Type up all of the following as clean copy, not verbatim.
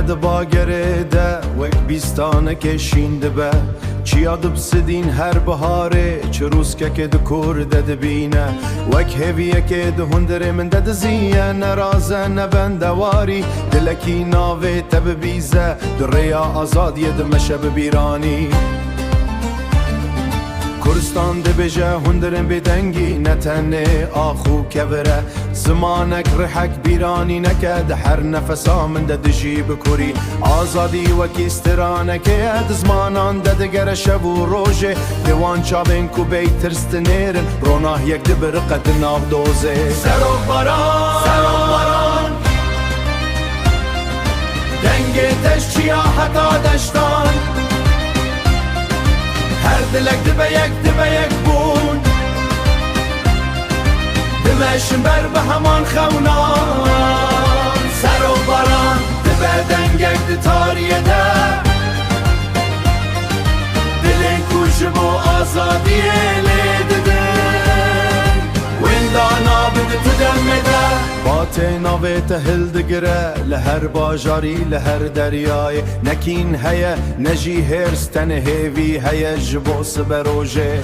دباگره ده وک بیستانه کشین دبه چیا دبسدین هر بهاره چه روز که دکور دبینه وک هویه که هندره من دزیه نرازه نبندواری دلکی ناوه تب بیزه دریا آزادی دمشب بیرانی کردستان دبجه هندرن بدنگی نتنه آخو کبره زمانک رحک بیرانی نکد هر نفسا من دجی بکوری آزادی وکی استرانکه زمانان دگر شب و روژه دیوان چابین کو بیترست نیرن روناه یک دبرقت ناب دوزه سر و باران دنگ دشت چیا حتا دشتان هر دلک دبه یک بون دمشن بر به همان خونان سر و باران دبه دنگک دتاریه ده دلین کوشم و آزادیه لیده ویندانا بده تو دمه ده باته ناوه تهل دگره لهر باجاری لهر دریای نکین هیا نجی هرستن هیوی هیا جبوس بروجه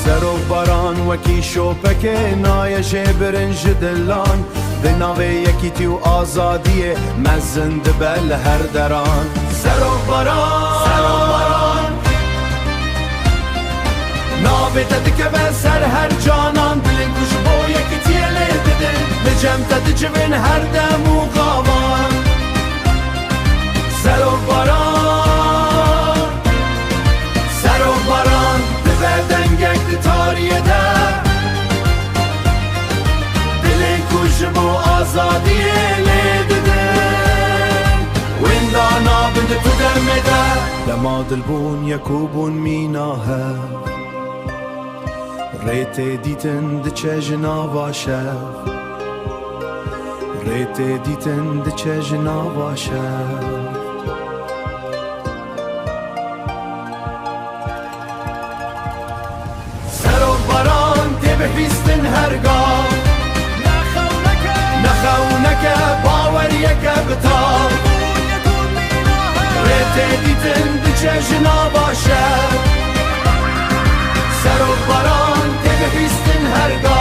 سر و باران وکی شوپک نایش برنج دلان به ناوه یکی تیو آزادیه مزند بل هر دران سر و باران ناوه تدکه به سر هر جانان دلین کش بو یکی تیله دده لجم تدجبین هر دم و غاوان سر و باران دبه دنگک دتاریه ده دلین کشم و آزادیه لیده ویندانا بنده تو دمه ده لما دلبون یکوبون میناهه ریت دیتن دچه جناوا شف ریت دیتن دچه جناوا شف سر و باران تبهیستن هرگاه نخونک باوریک بتاب ریت دیتن دچه جناوا شف سر و باران تبهیستن هرگاه